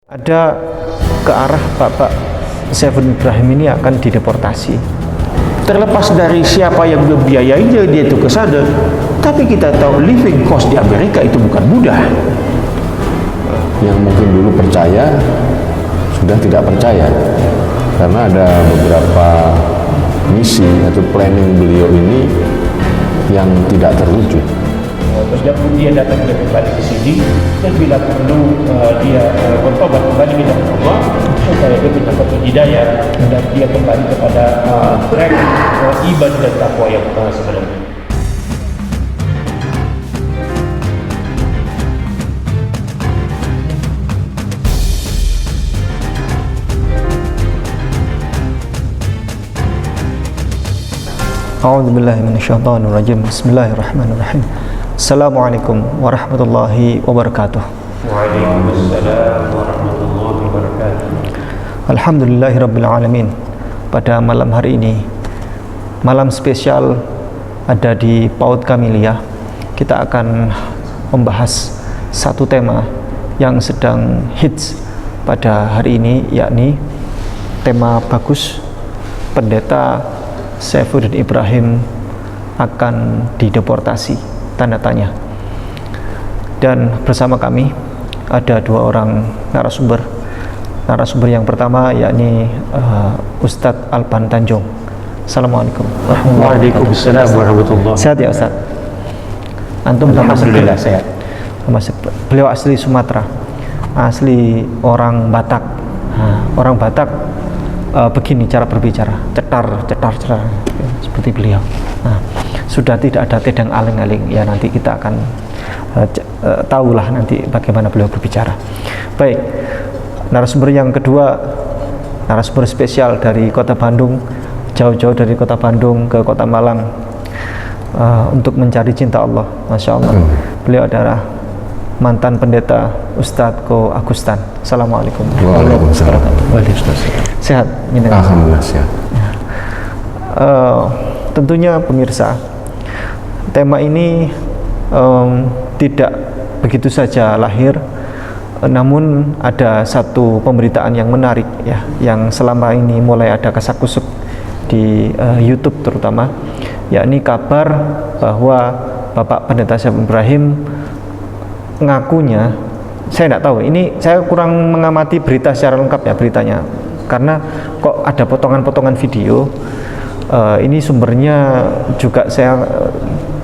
Ada ke arah Bapak Saiful Ibrahim ini akan dideportasi. Terlepas dari siapa yang membiayainya dia itu ke sana, tapi kita tahu living cost di Amerika itu bukan mudah. Yang mungkin dulu percaya sudah tidak percaya karena ada beberapa misi atau planning beliau ini yang tidak terwujud. Sejak dia datang kembali ke sini dan bila perlu dia bertobat kembali kepada Allah supaya dia mendapat hidayah dan dia kembali kepada track ibadah dan takwa yang sebenarnya. A'udzubillahi minasyaitonirrajim. Bismillahirrahmanirrahim. Assalamualaikum warahmatullahi wabarakatuh. Waalaikumsalam warahmatullahi wabarakatuh. Alhamdulillahirabbil alamin. Pada malam hari ini, malam spesial ada di PAUD Kamiliyah, kita akan membahas satu tema yang sedang hits pada hari ini, yakni tema bagus, Pendeta Saiful Ibrahim akan dideportasi, tanda tanya. Dan bersama kami ada dua orang narasumber. Narasumber yang pertama yakni Ustadz Alban Tanjung. Assalamualaikum. Waalaikumsalam warahmatullahi wabarakatuh. Sehat ya Ustadz? Antum Alhamdulillah sehat. Beliau asli Sumatera, asli orang Batak. Orang Batak begini cara berbicara, cetar seperti beliau. Sudah tidak ada tedang aling-aling, ya nanti kita akan tahulah nanti bagaimana beliau berbicara. Baik, narasumber yang kedua, narasumber spesial dari kota Bandung, jauh-jauh dari kota Bandung ke kota Malang untuk mencari cinta Allah. Masya Allah. Beliau adalah mantan pendeta Ustadz Ko Agustan. Assalamualaikum. Waalaikumsalam. Sehat? Alhamdulillah sehat. Tentunya pemirsa, tema ini tidak begitu saja lahir, namun ada satu pemberitaan yang menarik ya, yang selama ini mulai ada kasak-kusuk di YouTube terutama, yakni kabar bahwa Bapak Pendeta Saiful Ibrahim ngakunya, saya tidak tahu, ini saya kurang mengamati berita secara lengkap ya beritanya, karena kok ada potongan-potongan video. Ini sumbernya juga saya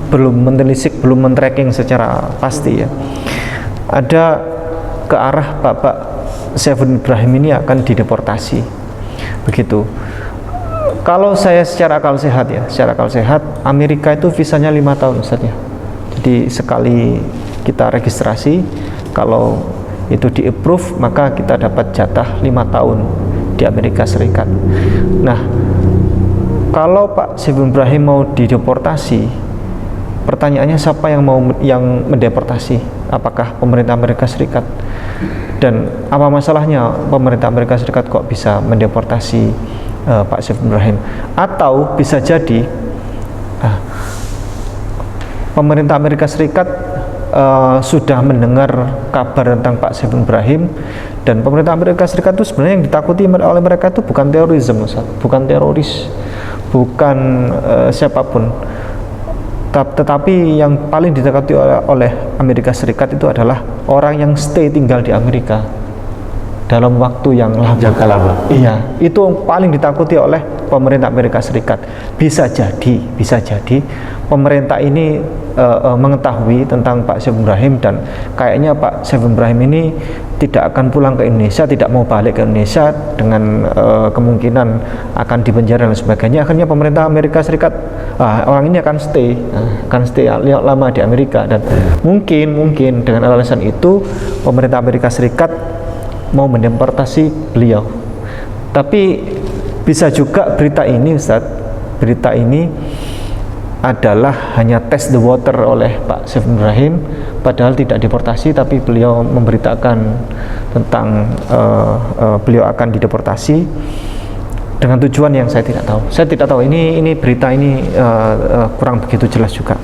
belum menelisik, belum men-tracking secara pasti ya. Ada ke arah Bapak Saiful Ibrahim ini akan dideportasi, begitu. Kalau saya secara akal sehat ya, secara akal sehat, Amerika itu visanya 5 tahun Ustaz ya. Jadi sekali kita registrasi, kalau itu di-approve, maka kita dapat jatah 5 tahun di Amerika Serikat. Nah, kalau Pak Saiful Ibrahim mau dideportasi, pertanyaannya siapa yang mendeportasi? Apakah pemerintah Amerika Serikat? Dan apa masalahnya pemerintah Amerika Serikat kok bisa mendeportasi Pak Saiful Ibrahim? Atau bisa jadi pemerintah Amerika Serikat sudah mendengar kabar tentang Pak Saiful Ibrahim, dan pemerintah Amerika Serikat itu sebenarnya yang ditakuti oleh mereka itu bukan terorisme, bukan teroris, bukan siapapun, tetapi yang paling ditakuti oleh Amerika Serikat itu adalah orang yang stay tinggal di Amerika dalam waktu yang jangka lama. Iya, itu paling ditakuti oleh pemerintah Amerika Serikat. Bisa jadi pemerintah ini mengetahui tentang Pak Saiful Ibrahim, dan kayaknya Pak Saiful Ibrahim ini tidak akan pulang ke Indonesia, tidak mau balik ke Indonesia, dengan kemungkinan akan dipenjara dan sebagainya. Akhirnya pemerintah Amerika Serikat, orang ini akan stay lama di Amerika, dan mungkin dengan alasan itu pemerintah Amerika Serikat mau mendeportasi beliau. Tapi bisa juga berita ini Ustadz, berita ini adalah hanya test the water oleh Pak Saiful Ibrahim, padahal tidak deportasi, tapi beliau memberitakan tentang beliau akan dideportasi dengan tujuan yang saya tidak tahu. Saya tidak tahu, ini berita ini kurang begitu jelas juga.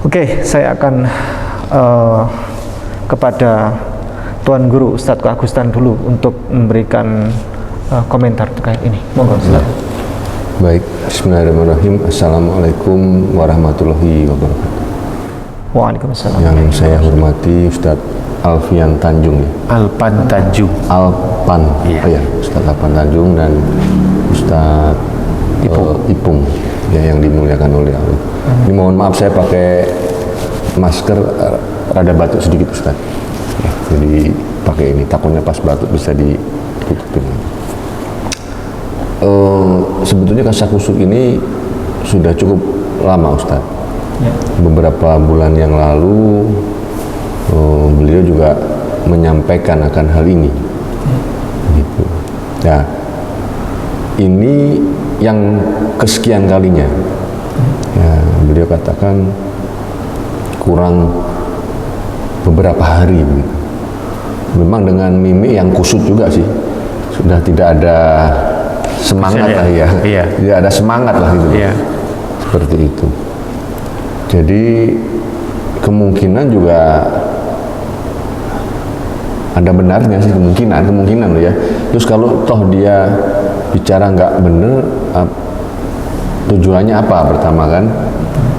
Oke, saya akan kepada Tuan Guru Ustadz Agustan dulu untuk memberikan komentar terkait ini. Monggo Ustadz. Baik, bismillahirrahmanirrahim. Assalamualaikum warahmatullahi wabarakatuh. Waalaikumsalam. Yang saya hormati Ustadz Alfian Tanjung ya. Alpan Tanjung. Alpan, Iya. ya, Ustadz Alpan Tanjung dan Ustadz Ipung ya, yang dimuliakan oleh Allah. Ini mohon maaf saya pakai masker rada batuk sedikit Ustadz. Ya, jadi pakai ini, takutnya pas batuk bisa ditutupin. Sebetulnya kasakusuk ini sudah cukup lama Ustadz. Beberapa bulan yang lalu beliau juga menyampaikan akan hal ini. Gitu. Nah, ini yang kesekian kalinya. Ya, beliau katakan kurang beberapa hari begitu. Memang dengan mimik yang kusut juga sih. Sudah tidak ada semangat lah ya. Iya. Tidak ada semangat lah gitu. Iya. Seperti itu. Jadi kemungkinan juga ada benarnya sih, kemungkinan loh ya. Terus kalau toh dia bicara nggak bener, tujuannya apa pertama kan?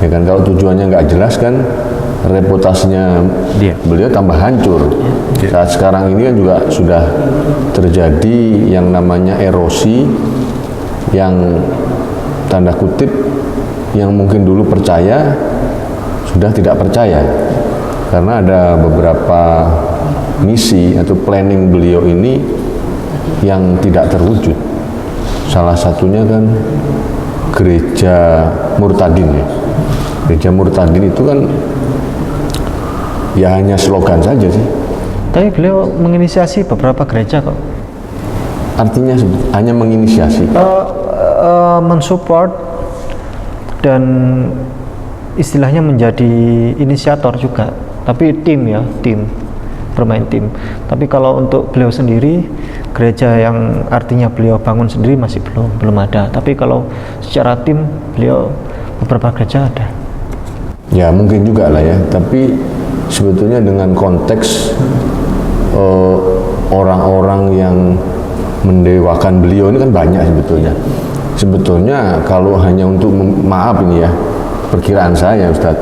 Ya kan, kalau tujuannya nggak jelas kan, reputasinya beliau tambah hancur. Saat sekarang ini kan juga sudah terjadi yang namanya erosi, yang tanda kutip yang mungkin dulu percaya sudah tidak percaya, karena ada beberapa misi atau planning beliau ini yang tidak terwujud. Salah satunya kan gereja Murtadin ya. Gereja Murtadin itu kan ya hanya slogan saja sih. Tapi beliau menginisiasi beberapa gereja kok. Artinya hanya menginisiasi. Mensupport dan istilahnya menjadi inisiator juga, tapi tim ya, bermain tim. Tapi kalau untuk beliau sendiri, gereja yang artinya beliau bangun sendiri masih belum ada. Tapi kalau secara tim, beliau beberapa gereja ada. Ya mungkin juga lah ya, tapi sebetulnya dengan konteks orang-orang yang mendewakan beliau ini kan banyak sebetulnya. Sebetulnya kalau hanya untuk maaf ini ya, perkiraan saya Ustadz,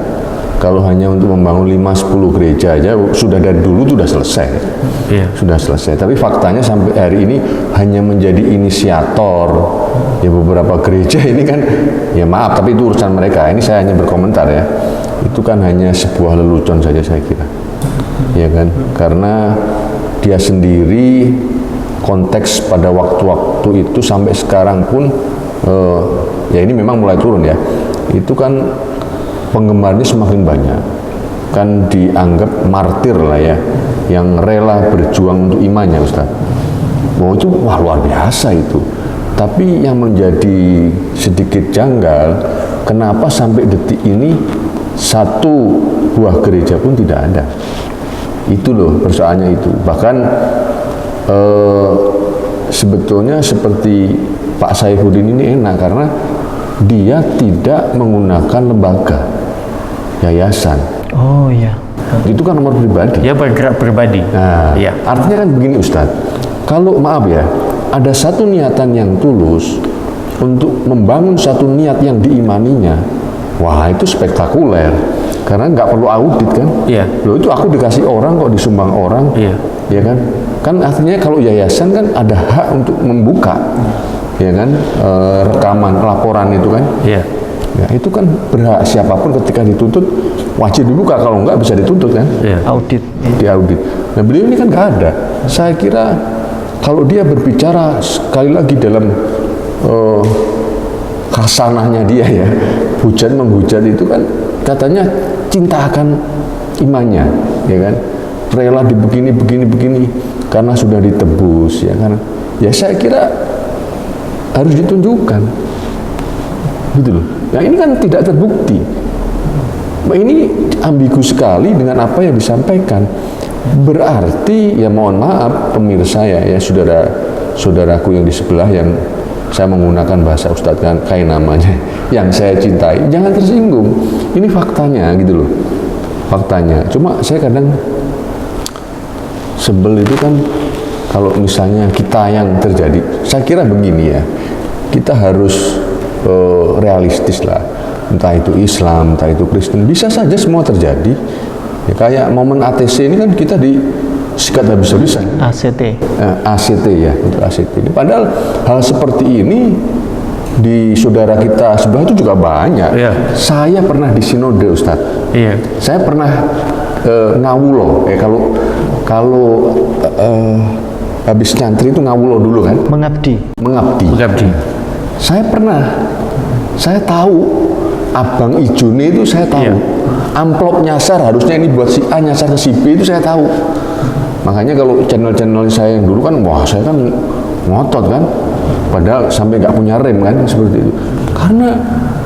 kalau hanya untuk membangun 5-10 gereja aja sudah dari dulu sudah selesai. Iya. Sudah selesai. Tapi faktanya sampai hari ini hanya menjadi inisiator ya beberapa gereja ini kan, ya maaf tapi itu urusan mereka. Ini saya hanya berkomentar ya. Itu kan hanya sebuah lelucon saja saya kira. Ya kan? Karena dia sendiri konteks pada waktu-waktu itu sampai sekarang pun ya ini memang mulai turun ya. Itu kan penggemarnya semakin banyak, kan dianggap martir lah ya, yang rela berjuang untuk imannya Ustaz. Oh itu wah luar biasa itu. Tapi yang menjadi sedikit janggal, kenapa sampai detik ini satu buah gereja pun tidak ada. Itu loh persoalannya itu. Bahkan sebetulnya seperti Pak Saifuddin ini enak karena dia tidak menggunakan lembaga, yayasan. Oh iya. Itu kan nomor pribadi. Dia bergerak pribadi. Nah, Iya. artinya kan begini Ustadz, kalau maaf ya, ada satu niatan yang tulus untuk membangun satu niat yang diimaninya, wah itu spektakuler. Karena nggak perlu audit kan? Iya. Loh itu aku dikasih orang kok, disumbang orang, Iya. ya kan? Kan artinya kalau yayasan kan ada hak untuk membuka, ya kan? Rekaman, laporan itu kan? Iya. Ya, itu kan berhak siapapun ketika dituntut wajib dibuka, kalau enggak bisa dituntut kan? Iya. Audit. Diaudit. Nah beliau ini kan nggak ada. Saya kira kalau dia berbicara sekali lagi dalam khasanahnya dia ya, hujan menghujat itu kan katanya cinta akan imannya, ya kan? Rela begini karena sudah ditebus, ya kan? Ya saya kira harus ditunjukkan, gitu loh. Nah ini kan tidak terbukti. Ini ambigu sekali dengan apa yang disampaikan. Berarti ya mohon maaf pemirsa ya saudaraku yang di sebelah yang saya menggunakan bahasa Ustadz kan kayak namanya yang saya cintai, jangan tersinggung. Ini faktanya gitu loh. Faktanya. Cuma saya sebel itu kan kalau misalnya kita yang terjadi. Saya kira begini ya, kita harus realistis lah. Entah itu Islam, entah itu Kristen, bisa saja semua terjadi. Ya, kayak momen ATC ini kan kita disikat habis-habisan. ACT. ACT ya, untuk ACT ini. Padahal hal seperti ini di saudara kita sebelah itu juga banyak. Iya. Saya pernah di sinode, Ustadz. Iya. Saya pernah ngawulo. Kalau habis nyantri itu ngawulo dulu kan? Mengabdi. Mengabdi. Saya tahu abang ijone itu saya tahu. Iya. Amplop nyasar harusnya ini buat si A, nyasar ke si B itu saya tahu. Makanya kalau channel-channel saya yang dulu kan, wah saya kan ngotot kan, padahal sampai nggak punya rem kan, seperti itu. Karena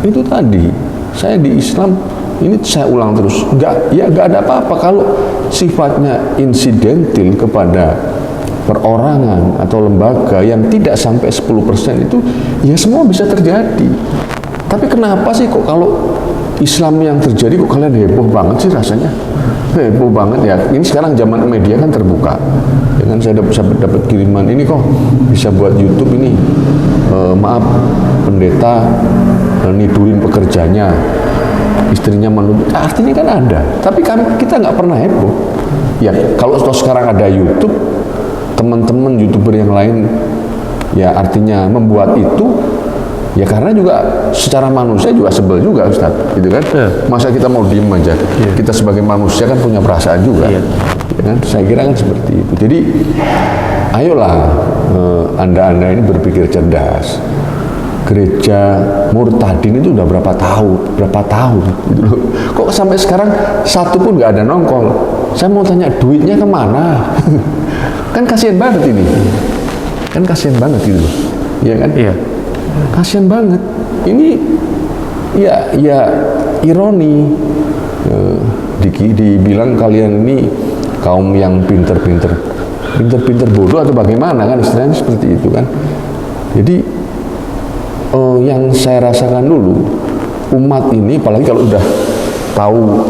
itu tadi, saya di Islam ini saya ulang terus, nggak ada apa-apa kalau sifatnya insidentil kepada perorangan atau lembaga yang tidak sampai 10% itu, ya semua bisa terjadi. Tapi kenapa sih kok kalau Islam yang terjadi kok kalian heboh banget sih rasanya? Heboh banget ya. Ini sekarang zaman media kan terbuka. Ya kan saya dapat kiriman ini kok bisa buat YouTube ini. Maaf, pendeta nidurin pekerjanya, istrinya menuntut. Artinya kan ada. Tapi kita nggak pernah heboh. Ya kalau sekarang ada YouTube, teman-teman YouTuber yang lain ya artinya membuat itu. Ya karena juga secara manusia juga sebel juga, Ustaz, gitu kan? Ya. Masa kita mau diem aja? Ya. Kita sebagai manusia kan punya perasaan juga, ya kan? Saya kira kan seperti itu. Jadi, ayolah anda-anda ini berpikir cerdas. Gereja Murtadin itu udah berapa tahun, gitu loh. Kok sampai sekarang satu pun nggak ada nongol? Saya mau tanya duitnya kemana? Kan kasihan banget ini, kan kasihan banget gitu, ya kan? Iya. Kasian banget. Ini ya ironi. Dibilang kalian ini kaum yang pinter-pinter bodoh atau bagaimana kan istilahnya seperti itu kan. Jadi yang saya rasakan dulu umat ini, apalagi kalau udah tahu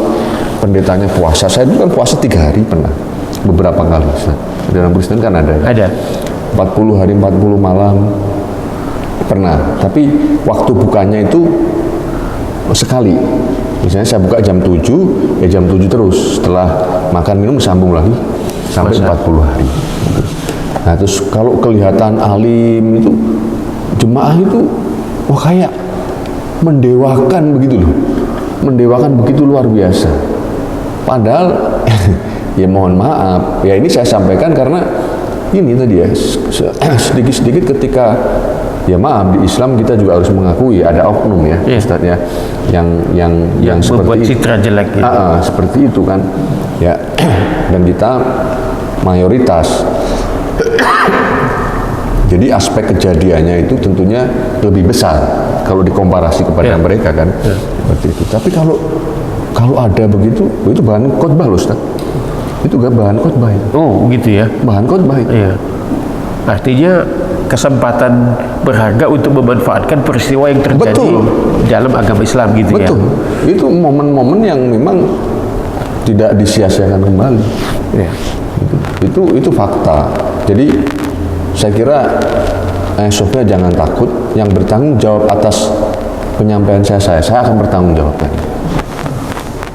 pendetanya puasa. Saya dulu kan puasa 3 hari pernah beberapa kali. Dalam Kristen kan ada 40 hari 40 malam pernah, tapi waktu bukanya itu sekali. Misalnya saya buka jam 7, ya jam 7 terus. Setelah makan minum sambung lagi sampai 40 hari. Nah terus kalau kelihatan alim itu, jemaah itu, wah kayak mendewakan begitu loh. Mendewakan begitu luar biasa. Padahal, ya mohon maaf, ya ini saya sampaikan karena ini tadi ya, sedikit-sedikit ketika ya maaf, di Islam kita juga harus mengakui ada oknum ya, Ustaz ya, yang seperti citra jelek gitu. Seperti itu kan, ya, dan kita mayoritas. Jadi aspek kejadiannya itu tentunya lebih besar kalau dikomparasi kepada mereka kan, seperti itu. Tapi kalau ada begitu, itu bahan khotbah loh, Ustaz. Itu gak bahan khotbah itu. Oh, gitu ya. Bahan khotbah itu. Iya. Artinya kesempatan berharga untuk memanfaatkan peristiwa yang terjadi dalam agama Islam gitu. Betul. Ya. Itu momen-momen yang memang tidak disia-siakan kembali. Ya. Itu fakta. Jadi saya kira Sofia jangan takut, yang bertanggung jawab atas penyampaian saya akan bertanggung jawab.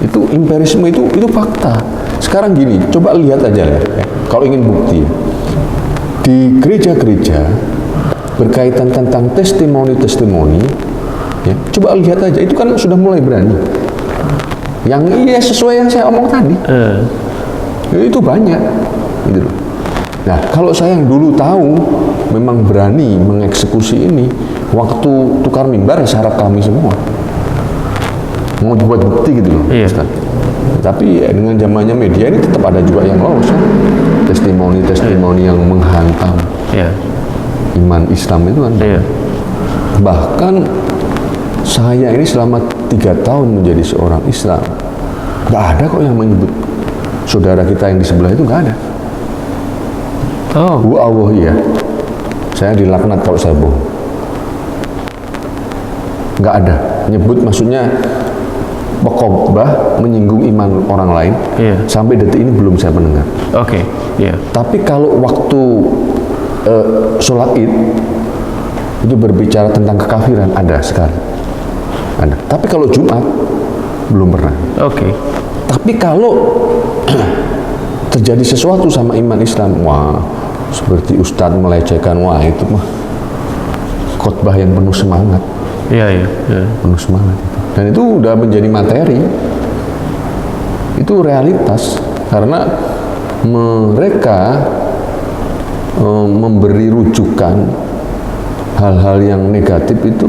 Itu empirisme itu fakta. Sekarang gini, coba lihat aja ya. Kalau ingin bukti di gereja-gereja berkaitan tentang testimoni, ya, coba lihat aja, itu kan sudah mulai berani. Yang sesuai yang saya omong tadi, itu banyak, gitu loh. Nah, kalau saya yang dulu tahu memang berani mengeksekusi ini, waktu tukar mimbar syarat kami semua mau buat bukti gitu loh, Ustaz. Tapi ya, dengan zamannya media ini tetap ada juga yang lolos kan? Testimoni yang menghantam iman Islam itu kan. Bahkan saya ini selama 3 tahun menjadi seorang Islam, nggak ada kok yang menyebut saudara kita yang di sebelah itu, nggak ada. Allah ya, saya dilaknat kalau saya bohong. Nggak ada nyebut, maksudnya khotbah menyinggung iman orang lain. Sampai detik ini belum saya mendengar. Oke. Tapi kalau waktu sholat Id itu berbicara tentang kekafiran, ada sekali. Ada. Tapi kalau Jumat belum pernah. Oke. Tapi kalau terjadi sesuatu sama iman Islam, wah, seperti Ustadz melecehkan, wah itu mah khotbah yang penuh semangat. Iya. Penuh semangat itu. Dan itu udah menjadi materi. Itu realitas karena mereka memberi rujukan hal-hal yang negatif itu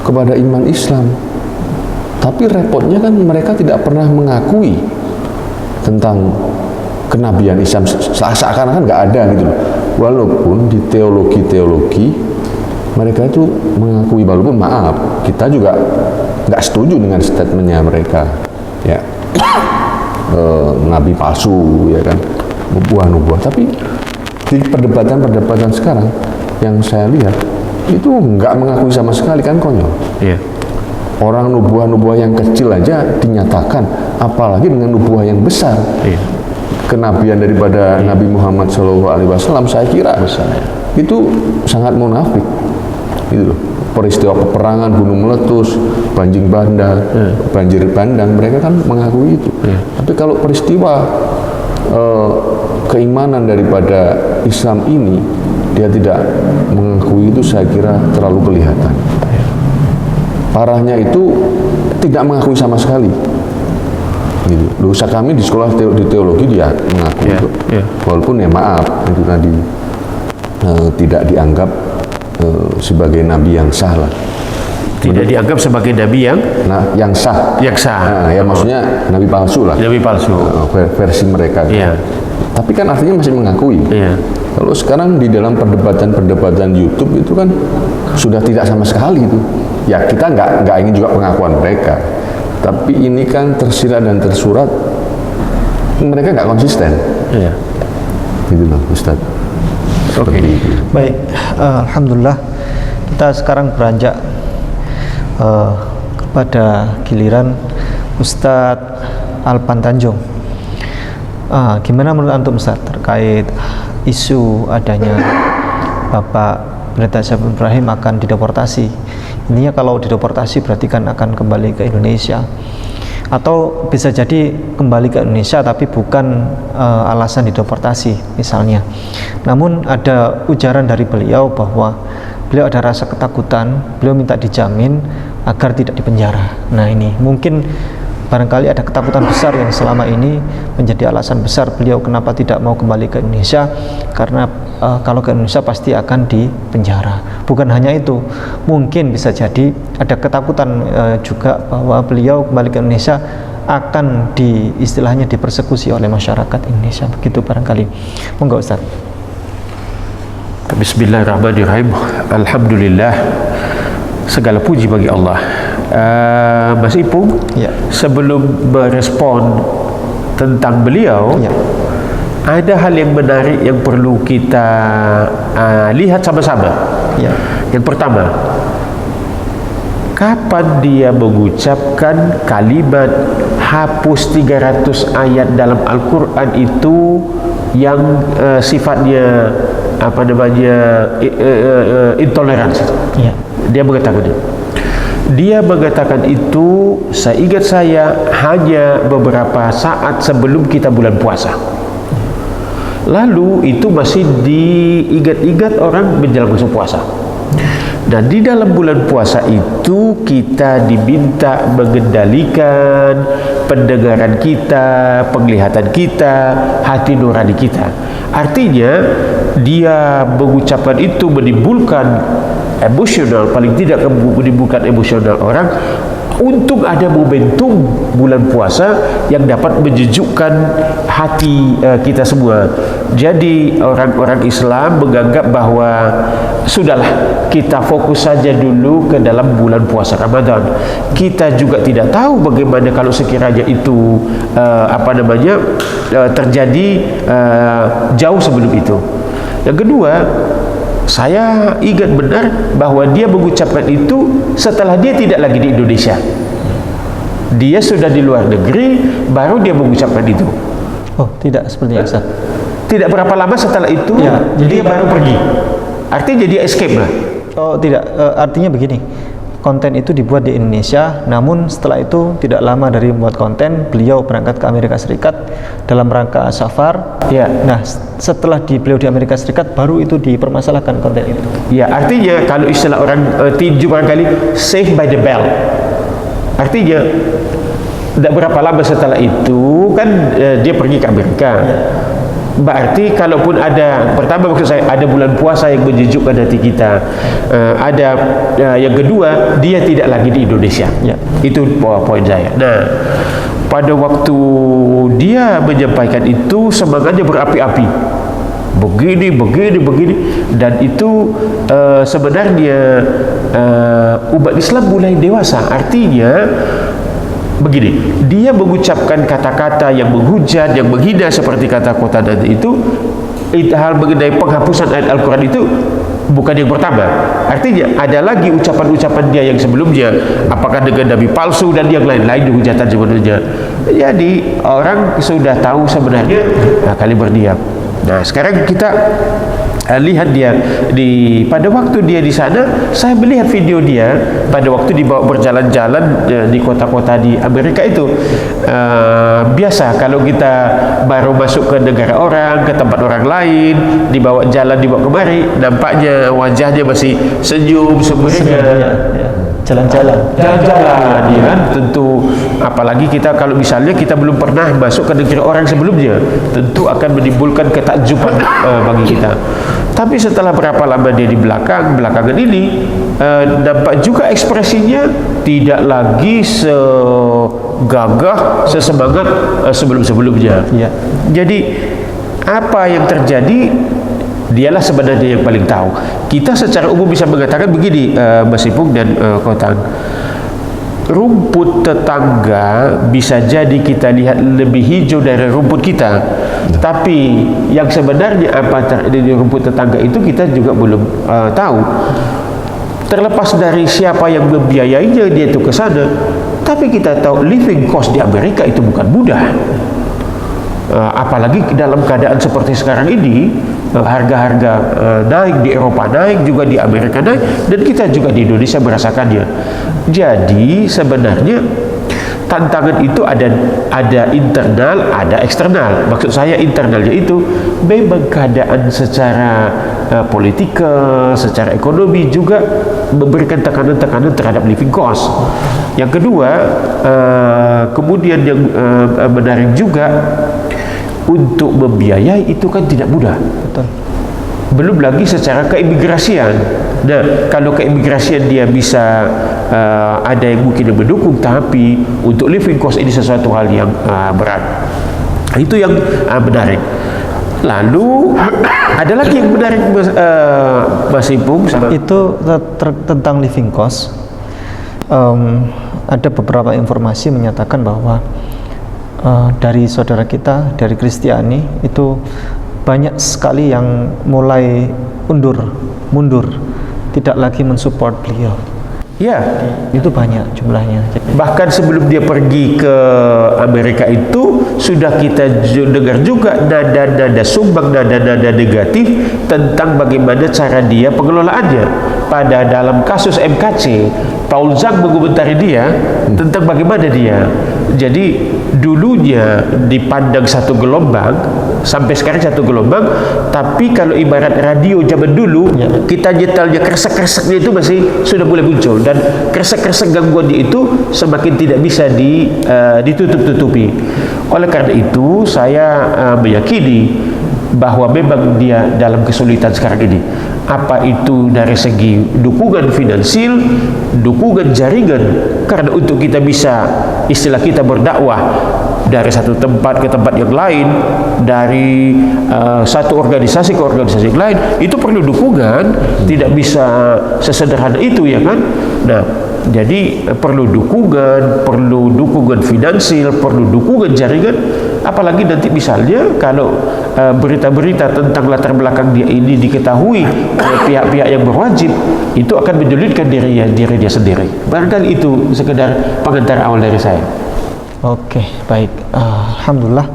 kepada iman Islam. Tapi repotnya kan mereka tidak pernah mengakui tentang kenabian Islam, seakan-akan nggak ada gitu loh. Walaupun di teologi mereka itu mengakui, walaupun maaf kita juga nggak setuju dengan statementnya mereka, ya. Nabi palsu, ya kan, nubuah. Tapi di perdebatan sekarang yang saya lihat itu nggak mengakui sama sekali, kan konyol. Orang nubuah yang kecil aja dinyatakan, apalagi dengan nubuah yang besar. Kenabian daripada Nabi Muhammad SAW, saya kira itu sangat munafik. Gitu loh. Peristiwa peperangan, gunung meletus, banjir bandang, mereka kan mengakui itu. Tapi kalau peristiwa keimanan daripada Islam ini dia tidak mengakui, itu saya kira terlalu kelihatan. Parahnya itu tidak mengakui sama sekali. Gitu. Dosa kami di sekolah di teologi dia mengakui itu. Walaupun ya maaf itu tadi tidak dianggap sebagai nabi yang sah lah. Tidak dianggap sebagai nabi yang sah. Nah, ya maksudnya nabi palsu lah. Nabi palsu. Versi mereka. Tapi kan artinya masih mengakui. Kalau sekarang di dalam perdebatan YouTube itu kan sudah tidak sama sekali itu. Ya kita nggak ingin juga pengakuan mereka. Tapi ini kan tersirat dan tersurat, mereka nggak konsisten. Gitu loh, Ustaz. Oke. Baik, alhamdulillah kita sekarang beranjak kepada giliran Ustadz Alpan Tanjung. Gimana menurut antum Ustadz terkait isu adanya Bapak Pendeta Syafii Ibrahim akan dideportasi? Intinya kalau dideportasi berarti kan akan kembali ke Indonesia, atau bisa jadi kembali ke Indonesia tapi bukan alasan dideportasi misalnya. Namun ada ujaran dari beliau bahwa beliau ada rasa ketakutan, beliau minta dijamin agar tidak dipenjara. Nah ini mungkin barangkali ada ketakutan besar yang selama ini menjadi alasan besar beliau kenapa tidak mau kembali ke Indonesia, karena kalau ke Indonesia pasti akan dipenjara. Bukan hanya itu, mungkin bisa jadi ada ketakutan juga bahwa beliau kembali ke Indonesia akan istilahnya dipersekusi oleh masyarakat Indonesia, begitu barangkali. Monggo Ustaz. Bismillahirrahmanirrahim. Alhamdulillah, segala puji bagi Allah. Mas Ipung, sebelum merespon tentang beliau, ada hal yang menarik yang perlu kita lihat sama-sama. Yang pertama, kapan dia mengucapkan kalimat hapus 300 ayat dalam Al-Quran itu yang sifatnya intoleransi. Dia mengatakan itu, saya ingat saya hanya beberapa saat sebelum kita bulan puasa. Lalu itu masih diingat-ingat orang menjelang masuk puasa. Dan di dalam bulan puasa itu kita diminta mengendalikan pendengaran kita, penglihatan kita, hati nurani kita. Artinya dia mengucapkan itu menimbulkan emosional, paling tidak menimbulkan emosional orang untuk ada momentum bulan puasa yang dapat menjejukkan hati kita semua. Jadi orang-orang Islam menganggap bahwa sudahlah, kita fokus saja dulu ke dalam bulan puasa Ramadan. Kita juga tidak tahu bagaimana kalau sekiranya itu terjadi jauh sebelum itu. Yang kedua, saya ingat benar bahwa dia mengucapkan itu setelah dia tidak lagi di Indonesia. Dia sudah di luar negeri, baru dia mengucapkan itu. Oh, tidak seperti Ustaz. Tidak berapa lama setelah itu, Ya, dia baru pergi. Artinya dia escape lah. Oh, tidak. Artinya begini. Konten itu dibuat di Indonesia, namun setelah itu tidak lama dari membuat konten, beliau berangkat ke Amerika Serikat dalam rangka safar. Ya. Nah, setelah beliau di Amerika Serikat, baru itu dipermasalahkan konten itu. Ya, artinya kalau istilah orang tinju barangkali save by the bell. Artinya tidak berapa lama setelah itu kan dia pergi ke Amerika. Berarti kalaupun ada, pertama maksud saya ada bulan puasa yang menyejukkan hati kita, ada yang kedua dia tidak lagi di Indonesia. Ya. Itu poin saya. Nah, pada waktu dia menyampaikan itu semangatnya berapi-api, begini dan itu sebenarnya umat Islam mulai dewasa. Artinya begini, dia mengucapkan kata-kata yang menghujat, yang menghina seperti kata kota tadi itu hal mengenai penghapusan ayat Al-Quran itu bukan yang pertama. Artinya ada lagi ucapan-ucapan dia yang sebelumnya, apakah dengan nabi palsu dan yang lain-lain dihujatan sebenarnya. Jadi orang sudah tahu sebenarnya, nah, kali berdiam. Nah, sekarang kita lihat dia pada waktu dia di sana. Saya melihat video dia pada waktu dibawa berjalan-jalan di kota-kota di Amerika itu. Biasa kalau kita baru masuk ke negara orang, ke tempat orang lain, dibawa jalan, dibawa kemari, nampaknya wajahnya masih senyum sebenarnya. Ya. Jalan-jalan Ya kan, tentu apalagi kita kalau misalnya kita belum pernah masuk ke negeri orang sebelumnya, tentu akan menimbulkan ketakjuban bagi kita. Tapi setelah berapa lama dia di belakangan ini, nampak juga ekspresinya tidak lagi segagah, sesemangat sebelum-sebelumnya. Ya. Jadi apa yang terjadi, dialah sebenarnya yang paling tahu. Kita secara umum bisa mengatakan begini, Mas Ipung dan Kotang, rumput tetangga bisa jadi kita lihat lebih hijau dari rumput kita, tapi yang sebenarnya apa terjadi di rumput tetangga itu kita juga belum tahu. Terlepas dari siapa yang membiayainya dia itu ke sana, tapi kita tahu living cost di Amerika itu bukan mudah. Apalagi dalam keadaan seperti sekarang ini, harga-harga naik, di Eropa naik, juga di Amerika naik, dan kita juga di Indonesia merasakannya. Jadi sebenarnya tantangan itu ada internal, ada eksternal. Maksud saya internalnya itu memang keadaan secara politika, secara ekonomi juga memberikan tekanan-tekanan terhadap living cost. Yang kedua, kemudian yang menarik juga, untuk membiayai itu kan tidak mudah. Betul. Belum lagi secara keimigrasian. Nah, kalau keimigrasian dia bisa ada yang mungkin mendukung, tapi untuk living cost ini sesuatu hal yang berat. Itu yang menarik. Lalu ada lagi yang menarik, Mas Ipung. Itu tentang living cost. Ada beberapa informasi menyatakan bahwa dari saudara kita, dari Kristiani itu banyak sekali yang mulai mundur, tidak lagi mensupport beliau. Ya, Itu banyak jumlahnya. bahkan sebelum dia pergi ke Amerika itu sudah kita dengar juga nada-nada sumbang, nada-nada negatif tentang bagaimana cara dia pengelolaannya. Pada dalam kasus MKC, Paul Zhang mengomentari dia tentang bagaimana dia. Jadi dulunya dipandang satu gelombang, sampai sekarang satu gelombang, tapi kalau ibarat radio zaman dulu, kita nyetelnya kresek-kreseknya itu masih sudah mulai muncul, dan kresek-kresek gangguannya itu semakin tidak bisa ditutup-tutupi. Oleh karena itu saya meyakini bahwa memang dia dalam kesulitan sekarang ini, apa itu dari segi dukungan finansial, dukungan jaringan, karena untuk kita bisa, istilah kita, berdakwah dari satu tempat ke tempat yang lain, dari satu organisasi ke organisasi yang lain, itu perlu dukungan, tidak bisa sesederhana itu, ya kan? Nah, jadi perlu dukungan finansial, perlu dukungan jaringan. Apalagi nanti misalnya kalau berita-berita tentang latar belakang dia ini diketahui oleh pihak-pihak yang berwajib, itu akan menyulitkan diri dia sendiri. Barangkali itu sekedar pengantar awal dari saya. Oke, baik. Alhamdulillah.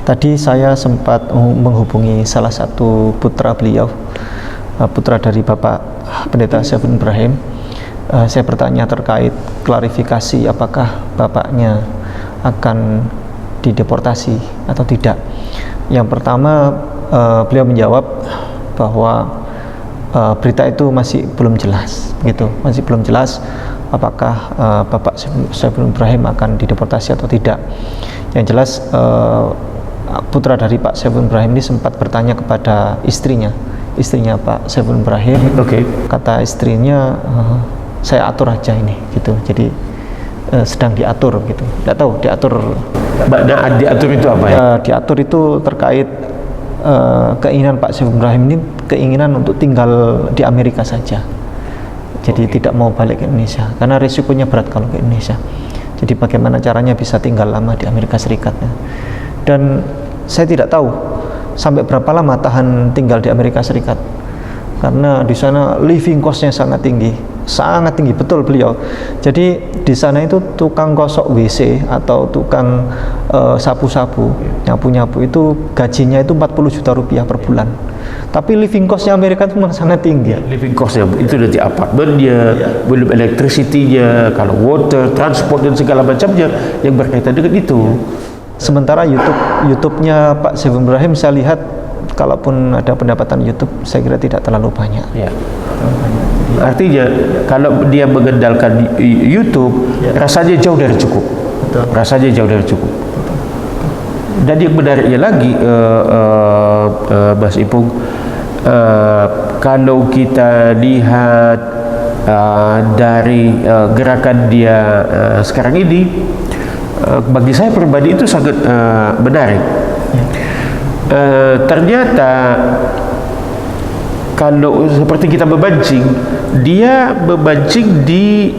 Tadi saya sempat menghubungi salah satu putra beliau, putra dari Bapak Pendeta Saiful Ibrahim. Saya bertanya terkait klarifikasi apakah bapaknya akan dideportasi atau tidak. Yang pertama, beliau menjawab bahwa berita itu masih belum jelas, begitu, masih belum jelas apakah Bapak Saiful Ibrahim akan dideportasi atau tidak. Yang jelas putra dari Pak Saiful Ibrahim ini sempat bertanya kepada istrinya Pak Saiful Ibrahim. Kata istrinya, saya atur aja ini, gitu. Jadi sedang diatur, gitu. Tidak tahu diatur. Diatur itu apa ya? Diatur itu terkait keinginan Pak Saiful Ibrahim ini, keinginan untuk tinggal di Amerika saja. Jadi tidak mau balik ke Indonesia karena risikonya berat kalau ke Indonesia. Jadi bagaimana caranya bisa tinggal lama di Amerika Serikat. Dan saya tidak tahu sampai berapa lama tahan tinggal di Amerika Serikat, karena di sana living cost-nya sangat tinggi betul beliau. Jadi di sana itu tukang gosok WC atau tukang sapu-sapu, nyapu-nyapu itu gajinya itu 40 juta rupiah per bulan. Tapi living cost-nya Amerika itu memang sangat tinggi. Living cost-nya itu dari apartemennya, belum electricity-nya, kalau water, transport dan segala macamnya yang berkaitan dengan itu. Sementara YouTube-nya Pak Saiful Ibrahim saya lihat, kalaupun ada pendapatan YouTube, saya kira tidak terlalu banyak. Ya. Artinya kalau dia mengandalkan YouTube, rasanya jauh dari cukup. Rasanya jauh dari cukup. Dan yang menariknya lagi, Mas Ipung, kalau kita lihat dari gerakan dia sekarang ini, bagi saya pribadi itu sangat menarik. Ternyata kalau seperti kita memancing, dia memancing di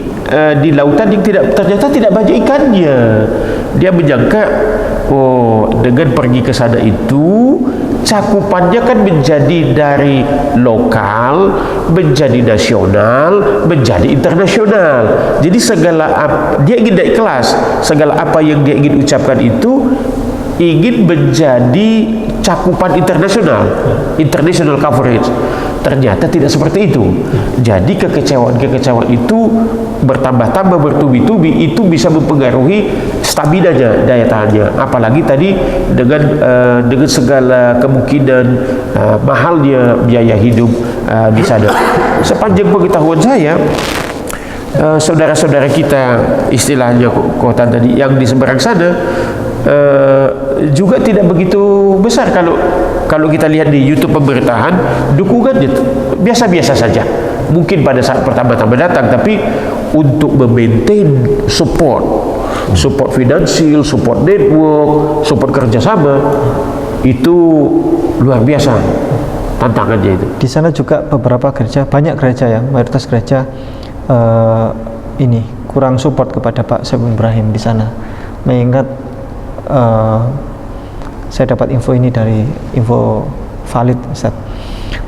lautan yang ternyata tidak banyak ikannya. Dia menyangka, dengan pergi ke sana itu cakupannya kan menjadi dari lokal, menjadi nasional, menjadi internasional. Jadi dia ingin naik kelas. Segala apa yang dia ingin ucapkan itu ingin menjadi cakupan international coverage. Ternyata tidak seperti itu. Jadi kekecewaan itu bertambah-tambah, bertubi-tubi, itu bisa mempengaruhi staminanya, daya tahannya. Apalagi tadi dengan segala kemungkinan mahalnya biaya hidup di sana. Sepanjang pengetahuan saya, saudara-saudara kita, istilahnya kota tadi yang di seberang sana, juga tidak begitu besar. Kalau kita lihat di YouTube pemerintahan, dukungannya biasa-biasa saja. Mungkin pada saat pertama-tama datang, tapi untuk memaintain support finansial, support network, support kerjasama, itu luar biasa tantangannya itu. Di sana juga beberapa gereja, banyak gereja ya, mayoritas gereja ini kurang support kepada Pak Saiful Ibrahim di sana. Mengingat saya dapat info ini dari info valid, Ustaz.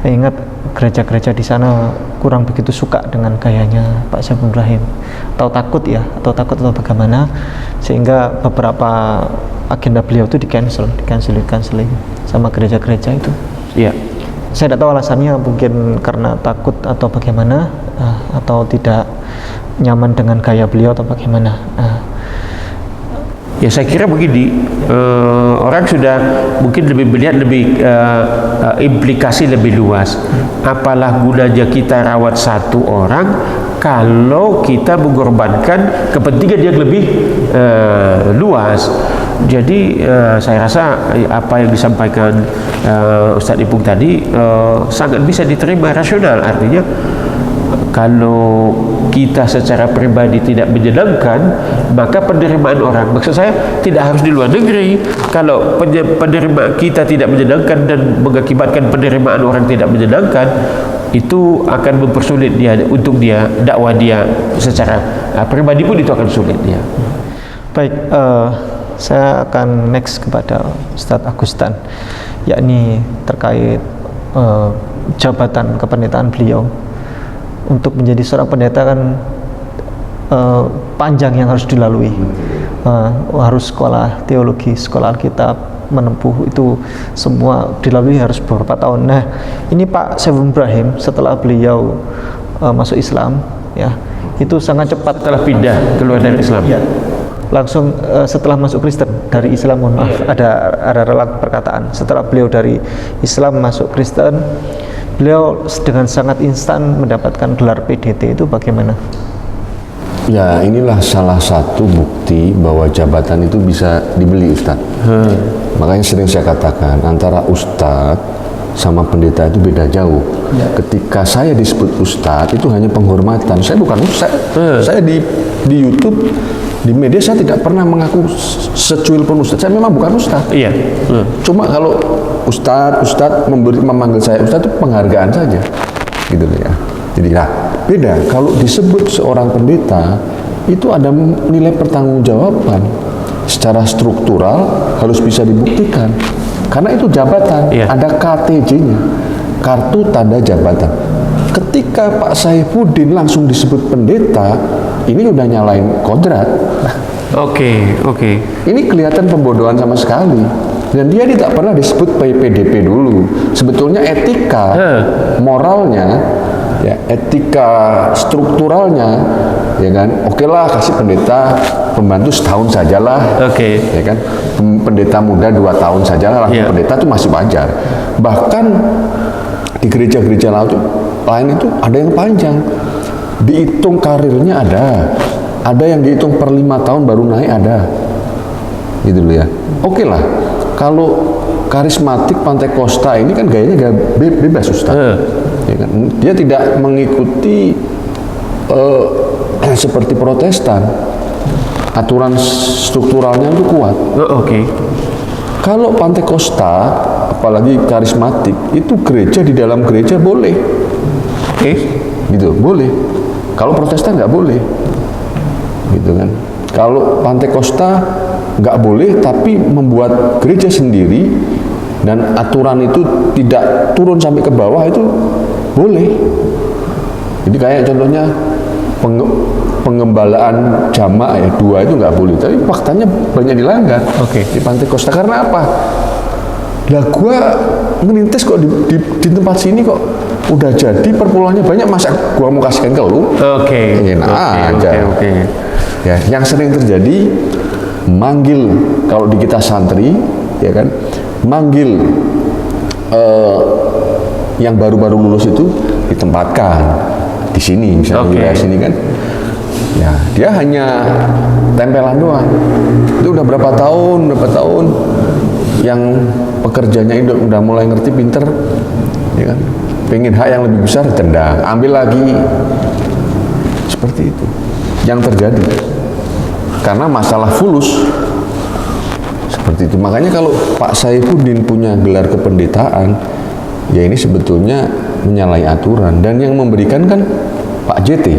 Mengingat gereja-gereja di sana kurang begitu suka dengan gayanya Pak Saiful Ibrahim, atau takut atau bagaimana, sehingga beberapa agenda beliau itu dicancelin sama gereja-gereja itu. Iya. Saya tidak tahu alasannya, mungkin karena takut atau bagaimana, atau tidak nyaman dengan gaya beliau atau bagaimana. Ya saya kira begini, orang sudah mungkin lebih melihat implikasi lebih luas. Apalah gunanya kita rawat satu orang kalau kita mengorbankan kepentingan yang lebih luas. Jadi saya rasa apa yang disampaikan Ustadz Ipung tadi sangat bisa diterima rasional. Artinya kalau kita secara pribadi tidak menyenangkan, maka penerimaan orang, maksud saya tidak harus di luar negeri. Kalau penerima kita tidak menyenangkan dan mengakibatkan penerimaan orang tidak menyenangkan, itu akan mempersulit dia untuk dia dakwah dia secara pribadi pun itu akan sulit dia. Baik, saya akan next kepada Ustadz Agustan, yakni terkait jabatan kependetaan beliau. Untuk menjadi seorang pendeta kan panjang yang harus dilalui. harus sekolah teologi, sekolah Alkitab, menempuh itu semua dilalui harus beberapa tahun. Nah, ini Pak Saiful Ibrahim setelah beliau masuk Islam, ya, itu sangat cepat Setelah pindah keluar dari Islam. ya, langsung setelah masuk Kristen dari Islam, mohon maaf, ada relak perkataan, setelah beliau dari Islam masuk Kristen, beliau dengan sangat instan mendapatkan gelar PDT. Itu bagaimana? Ya, inilah salah satu bukti bahwa jabatan itu bisa dibeli, Ustadz. Makanya sering saya katakan, antara Ustadz sama pendeta itu beda jauh. Ketika saya disebut Ustadz, itu hanya penghormatan. Saya bukan Ustadz. Saya di YouTube, di media, saya tidak pernah mengaku secuil pun Ustadz. Saya memang bukan Ustadz. Iya. Cuma kalau Ustadz memanggil saya Ustadz, itu penghargaan saja, gitu ya. Jadi beda. Kalau disebut seorang pendeta, itu ada nilai pertanggungjawaban secara struktural, harus bisa dibuktikan. Karena itu jabatan, ada KTJ-nya, kartu tanda jabatan. Ketika Pak Saifuddin langsung disebut pendeta, ini udah nyalain kodrat. Oke. Ini kelihatan pembodohan sama sekali. Dan dia tidak pernah disebut PDP dulu. Sebetulnya etika, moralnya, ya, etika strukturalnya, ya kan, oke lah kasih pendeta pembantu setahun sajalah, ya kan, pendeta muda 2 tahun sajalah, langsung pendeta itu masih wajar. Bahkan di gereja-gereja lain itu ada yang panjang, dihitung karirnya ada yang dihitung per 5 tahun baru naik ada, gitu loh ya. Oke lah, kalau karismatik Pantekosta ini kan gayanya bebas, Ustaz. Ya kan? Dia tidak mengikuti seperti Protestan. Aturan strukturalnya itu kuat. Kalau Pantekosta, apalagi karismatik, itu gereja di dalam gereja boleh. Gitu, boleh. Kalau Protestan nggak boleh. Gitu kan. Kalau Pantekosta nggak boleh, tapi membuat gereja sendiri dan aturan itu tidak turun sampai ke bawah, itu boleh. Jadi kayak contohnya pengembalaan jamaah ya 2 itu nggak boleh, tapi faktanya banyak dilanggar di Pantekosta. Karena apa? Lah gua menintis kok di tempat sini kok udah jadi perpuluhannya banyak, masa gua mau kasihkan ke lu? Enak aja. Ya, yang sering terjadi manggil, kalau di kita santri, ya kan, manggil yang baru-baru lulus itu ditempatkan di sini, misalnya wilayah sini kan, ya dia hanya tempelan doang. Itu udah berapa tahun yang pekerjanya ini udah mulai ngerti, pinter, ya kan, pengen hak yang lebih besar, tendang, ambil lagi, seperti itu yang terjadi. Karena masalah fulus seperti itu. Makanya kalau Pak Saifuddin punya gelar kependetaan, ya ini sebetulnya menyalahi aturan. Dan yang memberikan kan Pak JT.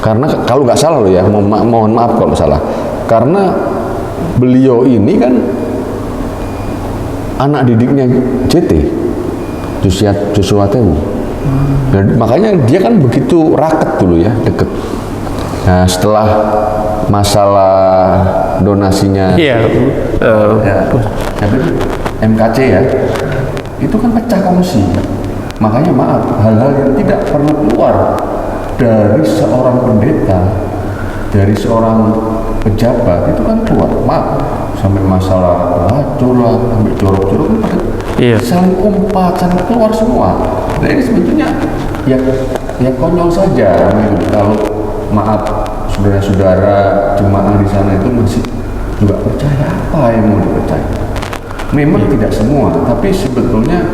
Karena kalau nggak salah loh ya, mohon maaf kalau salah. Karena beliau ini kan anak didiknya JT, Joshua Tewu. Dan makanya dia kan begitu raket dulu ya, deket. Nah, setelah masalah donasinya MKC ya, itu kan pecah kongsi. Makanya maaf, hal-hal yang tidak perlu keluar dari seorang pendeta, dari seorang pejabat, itu kan keluar. Maaf, sampai masalah pelacur lah, sampai jorok-jorok, saling umpat, saling keluar semua. Nah ini sebetulnya ya konyol saja. Kalau maaf, saudara-saudara jemaah di sana itu masih juga percaya apa yang mau dipercaya. Memang tidak semua, tapi sebetulnya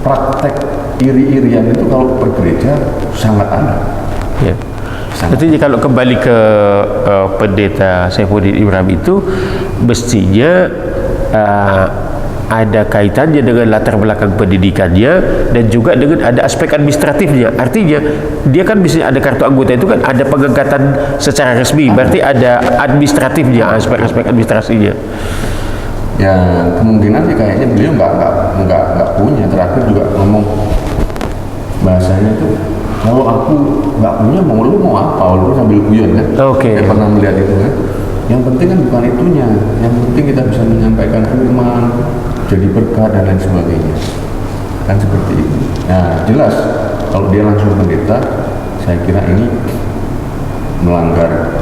praktek iri-irian itu kalau bergereja sangat ada. Jadi kalau kembali ke pendeta Saifuddin Ibrahim itu, mestinya ada kaitannya dengan latar belakang pendidikannya dan juga dengan ada aspek administratifnya. Artinya dia kan bisa ada kartu anggota, itu kan ada pengangkatan secara resmi, berarti ada administratifnya, aspek-aspek administrasinya. Ya kemungkinan sih kayaknya beliau nggak punya. Terakhir juga ngomong bahasanya itu kalau aku nggak punya, lu mau apa? Walaupun sambil guyon kan. Saya pernah melihat itu kan. Yang penting kan bukan itunya, yang penting kita bisa menyampaikan firman, jadi berkat dan lain sebagainya. Kan seperti itu. Nah, jelas kalau dia langsung pendeta, saya kira ini melanggar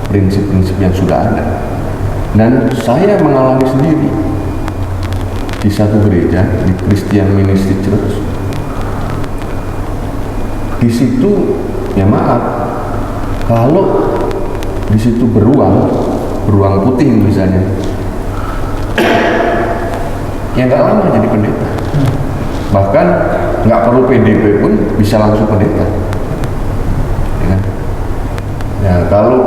prinsip-prinsip yang sudah ada. Dan saya mengalami sendiri di satu gereja, di Christian Ministry Church. Di situ, ya maaf, kalau di situ beruang putih misalnya, ya nggak lama jadi pendeta. Bahkan nggak perlu PDP pun bisa langsung pendeta. Ya kan? Ya, kalau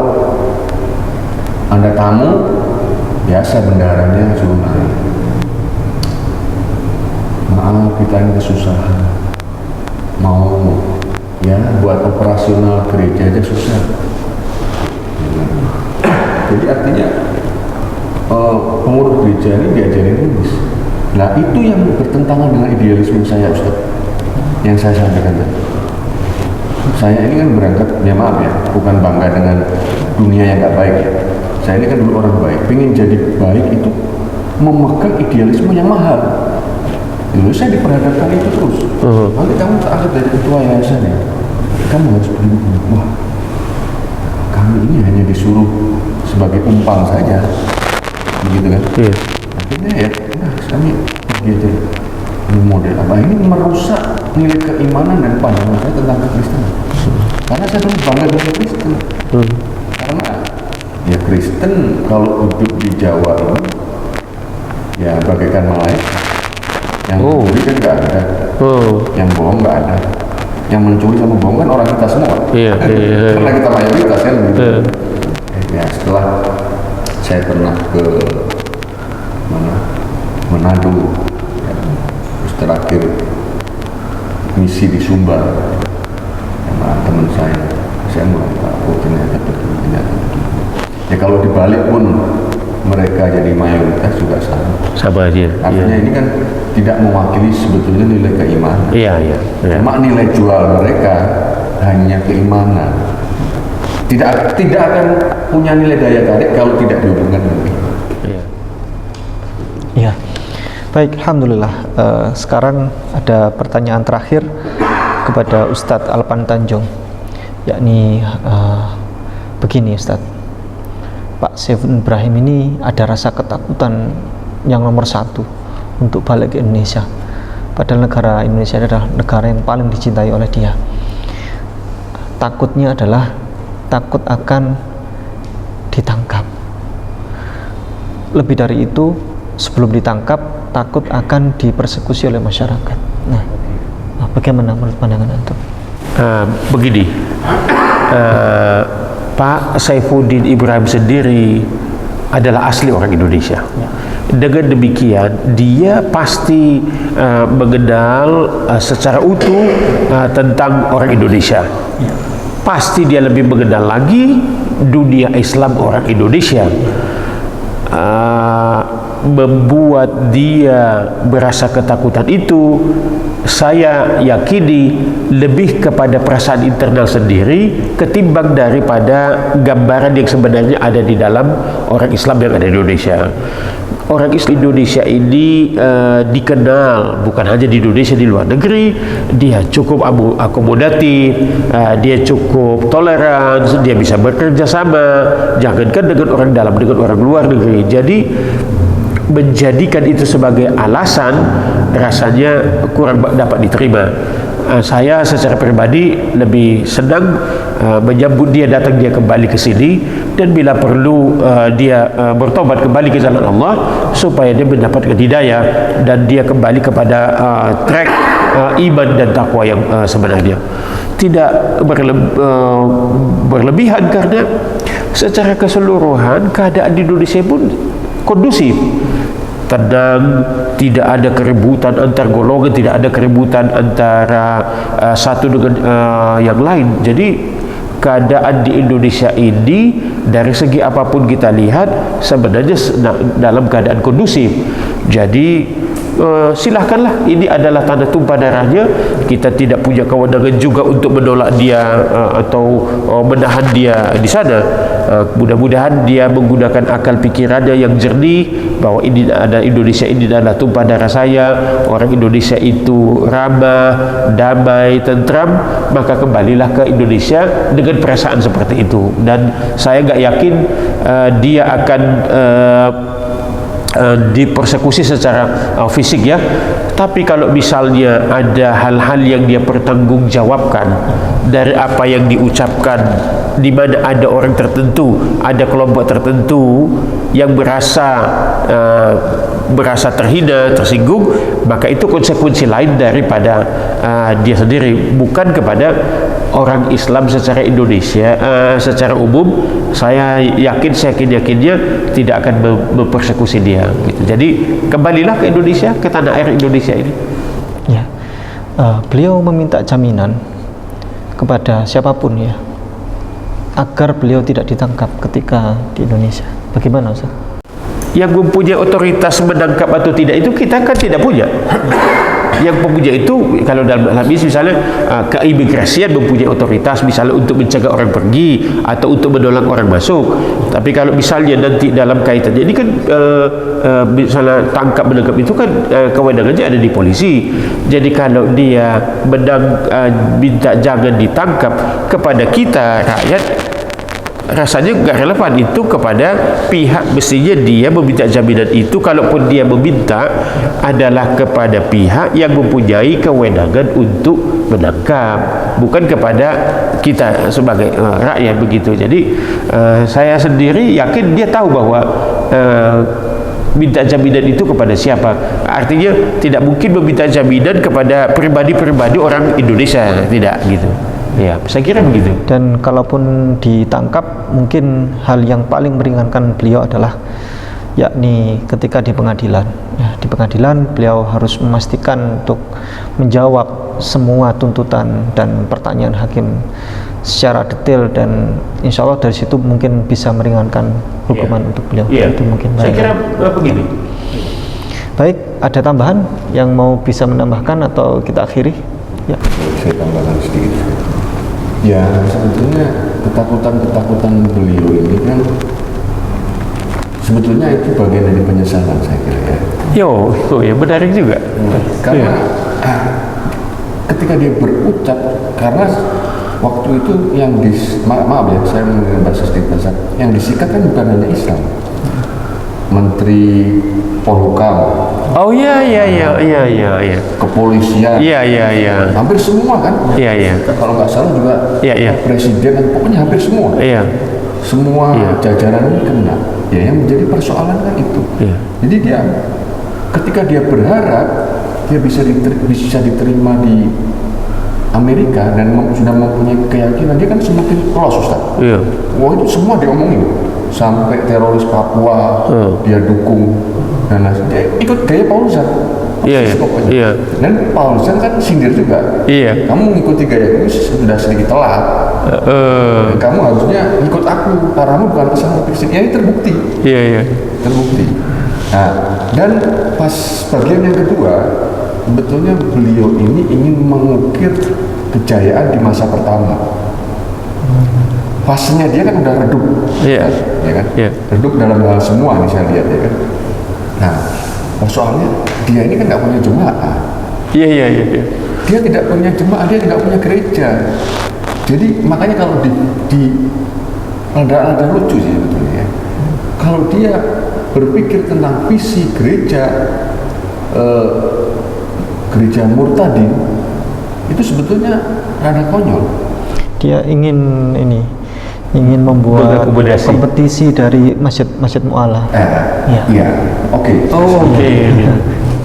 Anda tamu, biasa bendaranya suruh naik. Maaf, kita ini kesusahan. Mau ya buat operasional gereja aja susah. Jadi artinya pengurus gereja ini diajarin nulis. Nah itu yang bertentangan dengan idealisme saya, Ustaz, yang saya sampaikan tadi. Saya ini kan berangkat, ya maaf ya, bukan bangga dengan dunia yang gak baik ya. Saya ini kan dulu orang baik, pengen jadi baik itu memegang idealisme yang mahal. Dulu saya diperhadapkan itu terus. Nanti kamu terangkat dari ketua yayasan ya, kamu harus begini. Wah, kami ini hanya disuruh sebagai umpang saja, begitu kan? Akhirnya ya, kami gitu. Ini model apa? Ini merusak nilai keimanan dan pandangan saya tentang kekristenan. Karena saya dulu bangga dengan Kristen. Karena ya Kristen kalau hidup di Jawa ini ya bagaikan malaikat. Yang mencuri kan nggak ada, yang bohong nggak ada. Yang mencuri sama bohong kan orang kita semua. Karena kita mayoritas kan. Ya setelah saya pernah ke Manado, ya, terus terakhir misi di Sumbar sama teman saya mulai tahu ternyata begini. Ya kalau dibalik pun mereka jadi mayoritas juga sama aja. Artinya ini kan tidak mewakili sebetulnya nilai keimanan. Cuma nilai jual mereka hanya keimanan. Tidak akan punya nilai daya tarik kalau tidak dihubungkan dengan iman. Iya. Baik, alhamdulillah. Sekarang ada pertanyaan terakhir kepada Ustadz Alpan Tanjung, yakni begini Ustadz. Pak Saiful Ibrahim ini ada rasa ketakutan yang nomor satu untuk balik ke Indonesia. Padahal negara Indonesia adalah negara yang paling dicintai oleh dia. Takutnya adalah takut akan ditangkap. Lebih dari itu, sebelum ditangkap, takut akan dipersekusi oleh masyarakat. Nah, bagaimana menurut pandangan Antum? Begini, Pak Saifuddin Ibrahim sendiri adalah asli orang Indonesia. Dengan demikian, dia pasti mengenal secara utuh tentang orang Indonesia. Pasti dia lebih mengenal lagi dunia Islam orang Indonesia. Membuat dia berasa ketakutan itu, saya yakini lebih kepada perasaan internal sendiri ketimbang daripada gambaran yang sebenarnya ada di dalam orang Islam yang ada di Indonesia. Orang Islam Indonesia ini dikenal bukan hanya di Indonesia, di luar negeri. Dia cukup akomodatif, dia cukup toleran, dia bisa bekerja sama, jangankan dengan orang dalam, dengan orang luar negeri. Jadi menjadikan itu sebagai alasan rasanya kurang dapat diterima. Saya secara pribadi lebih senang menyambut dia datang, dia kembali ke sini, dan bila perlu dia bertobat kembali ke jalan Allah supaya dia mendapatkan hidayah dan dia kembali kepada track iman dan takwa yang sebenarnya. Tidak berlebihan, karena secara keseluruhan keadaan di Indonesia pun kondusif, tenang, tidak ada keributan antar golongan, tidak ada keributan antara satu dengan yang lain. Jadi keadaan di Indonesia ini dari segi apapun kita lihat sebenarnya dalam keadaan kondusif. Jadi silahkanlah, ini adalah tanda tumpah darahnya. Kita tidak punya kewenangan juga untuk menolak dia atau menahan dia di sana. Mudah-mudahan dia menggunakan akal pikirannya yang jernih, bahwa ini ada Indonesia, ini adalah tumpah darah saya, orang Indonesia itu ramah, damai, tentram, maka kembalilah ke Indonesia dengan perasaan seperti itu. Dan saya nggak yakin dia akan dipersekusi secara fisik ya. Tapi kalau misalnya ada hal-hal yang dia pertanggungjawabkan dari apa yang diucapkan, di mana ada orang tertentu, ada kelompok tertentu yang merasa terhina, tersinggung, maka itu konsekuensi lain daripada dia sendiri, bukan kepada orang Islam secara Indonesia. Secara umum saya yakinnya tidak akan mempersekusi dia gitu. Jadi kembalilah ke Indonesia, ke tanah air Indonesia ini ya. Beliau meminta jaminan kepada siapapun ya, agar beliau tidak ditangkap ketika di Indonesia. Bagaimana Ustaz? Yang mempunyai otoritas menangkap atau tidak itu kita kan tidak punya. Yang mempunyai itu, kalau dalam hadis misalnya keimigrasian mempunyai otoritas misalnya untuk mencegah orang pergi atau untuk menolak orang masuk. Tapi kalau misalnya nanti dalam kaitannya ini kan misalnya menangkap itu kan kewenangannya ada di polisi. Jadi kalau dia minta jangan ditangkap, kepada kita rakyat rasanya nggak relevan. Itu kepada pihak, mestinya dia meminta jaminan itu, kalaupun dia meminta adalah kepada pihak yang mempunyai kewenangan untuk menangkap, bukan kepada kita sebagai rakyat begitu. Jadi saya sendiri yakin dia tahu bahwa minta jaminan itu kepada siapa. Artinya tidak mungkin meminta jaminan kepada pribadi-pribadi orang Indonesia, tidak gitu. Ya, saya kira begitu. Dan kalaupun ditangkap, mungkin hal yang paling meringankan beliau adalah yakni ketika di pengadilan. Ya, di pengadilan beliau harus memastikan untuk menjawab semua tuntutan dan pertanyaan hakim secara detail, dan insya Allah dari situ mungkin bisa meringankan hukuman untuk beliau. Itu mungkin saya kira begini. Baik, ada tambahan yang mau bisa menambahkan atau kita akhiri? Ya. Saya tambahkan sedikit. Ya, sebetulnya ketakutan beliau ini kan sebetulnya itu bagian dari penyesalan, saya kira ya. Ya menarik juga. Karena ketika dia berucap, karena waktu itu yang maaf ya, saya menggunakan bahasa sedikit, yang disikat kan bukan hanya Islam, Menteri Polhukam. Oh iya. Kepolisian. Iya. Hampir semua kan? Iya. Kalau nggak salah juga presiden, pokoknya hampir semua. Iya. Semua jajaran ini kena. Ya, yang menjadi persoalan kan itu. Iya. Jadi dia ketika dia berharap dia bisa diterima di Amerika dan sudah mempunyai keyakinan, dia kan semakin lolos, Ustaz. Iya. Wah, itu semua diomongin. Sampai teroris Papua dia dukung, dan dia ikut gaya Paulusan. Iya. Dan Paulusan kan sindir juga. Iya. Kamu mengikuti gaya itu sudah sedikit telat. Kamu harusnya ikut aku, aramu bukan pesan fisik. Ya, ini terbukti. Iya. Terbukti. Nah, dan pas bagian yang kedua, sebetulnya beliau ini ingin mengukir kejayaan di masa pertama. Fasenya dia kan udah redup, ya kan? Redup dalam hal semua nih saya lihat, ya kan. Nah, persoalannya dia ini kan nggak punya jemaah. Iya. Dia tidak punya jemaah, dia tidak punya gereja. Jadi makanya kalau ada lucu sih sebetulnya. Kalau dia berpikir tentang visi gereja murtadin, itu sebetulnya rada konyol. Dia ingin membuat kompetisi dari masjid mu'alah. Oke.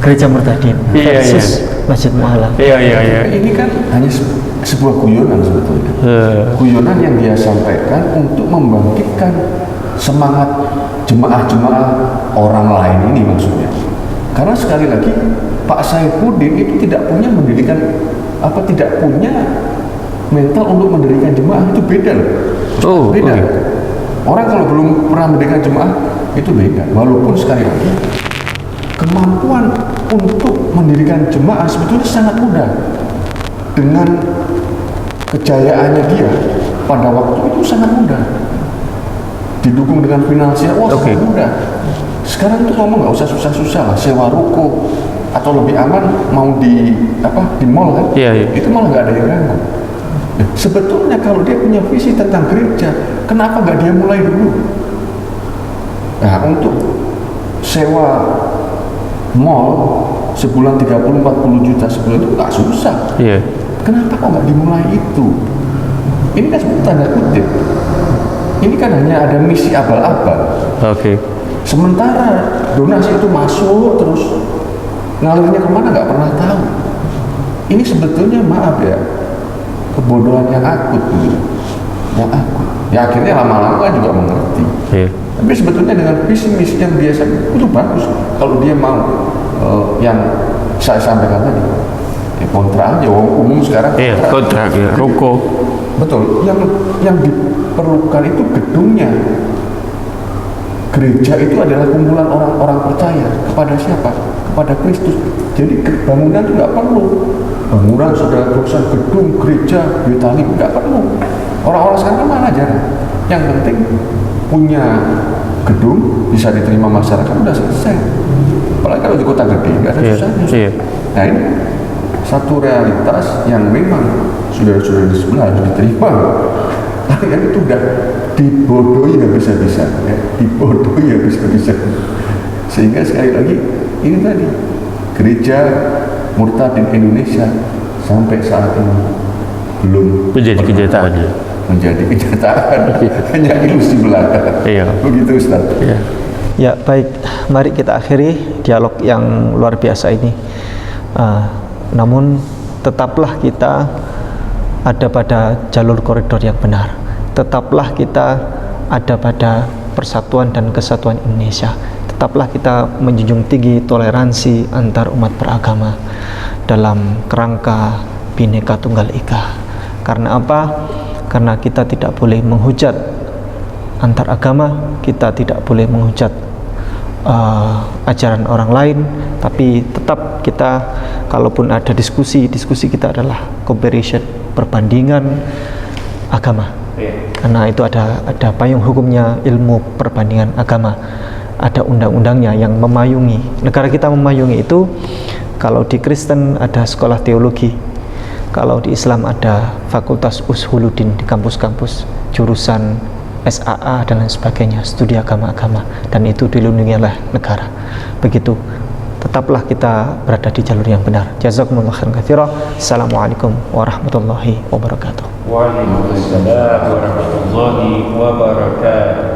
Gereja murtadin versus masjid mu'alah. Iya. Ini kan hanya sebuah guyonan sebetulnya. Guyonan yang dia sampaikan untuk membangkitkan semangat jemaah-jemaah orang lain ini maksudnya. Karena sekali lagi Pak Saifuddin itu tidak punya mental untuk mendirikan jemaah, itu beda loh. Beda. Orang kalau belum pernah mendirikan jemaah itu beda. Walaupun sekali lagi kemampuan untuk mendirikan jemaah sebetulnya sangat mudah. Dengan kejayaannya dia pada waktu itu sangat mudah. Didukung dengan finansial, sangat mudah. Sekarang itu ngomong nggak usah susah-susah lah, sewa ruko atau lebih aman mau di mall kan? Itu malah nggak ada yang ganggu. Sebetulnya kalau dia punya visi tentang gereja, kenapa nggak dia mulai dulu? Nah, untuk sewa mall sebulan 30-40 juta sebulan itu nggak susah. Kenapa kok nggak dimulai itu? Ini kan sebut tanda kutip. Ini kan hanya ada misi abal-abal. Sementara donasi itu masuk terus ngalirnya kemana nggak pernah tahu. Ini sebetulnya maaf ya, kebodohan yang akut gitu. Yang akut. Ya akhirnya lama-lama juga mengerti. Tapi sebetulnya dengan visi misi yang biasa itu bagus. Kalau dia mau yang saya sampaikan tadi, kontrak aja. Umum sekarang kontrak ya, ruko. Betul. Yang diperlukan itu gedungnya. Gereja itu adalah kumpulan orang-orang percaya kepada siapa? Kepada Kristus. Jadi bangunan itu nggak perlu. Bangunan sudah urusan gedung, gereja, betalim nggak perlu. Orang-orang sekarang mana aja. Yang penting punya gedung bisa diterima masyarakat udah selesai. Apalagi kalau di kota gede nggak ada susahnya. Nah ini satu realitas yang memang saudara-saudara di sebelah harus diterima. Tapi kan itu udah dibodohi habis-habisan, ya. Dibodohi habis-habisan. Sehingga sekali lagi ini tadi gereja murtadin Indonesia sampai saat ini belum menjadi kenyataan. Menjadi kenyataan, hanya ilusi belaka. Begitu Ustaz. Ya baik, mari kita akhiri dialog yang luar biasa ini. Namun tetaplah kita ada pada jalur koridor yang benar. Tetaplah kita ada pada persatuan dan kesatuan Indonesia. Tetaplah kita menjunjung tinggi toleransi antar umat beragama dalam kerangka Bhinneka Tunggal Ika. Karena apa? Karena kita tidak boleh menghujat antar agama, kita tidak boleh menghujat ajaran orang lain, tapi tetap kita, kalaupun ada diskusi kita adalah comparison, perbandingan agama. Karena itu ada payung hukumnya, ilmu perbandingan agama, ada undang-undangnya yang memayungi negara kita. Memayungi itu, kalau di Kristen ada sekolah teologi, kalau di Islam ada fakultas Ushuluddin di kampus-kampus, jurusan SAA dan lain sebagainya, studi agama-agama, dan itu dilindungi oleh negara. Begitu, tetaplah kita berada di jalur yang benar. Jazakumullah khairan katsira. Assalamualaikum warahmatullahi wabarakatuh. Waalaikumsalam warahmatullahi wabarakatuh.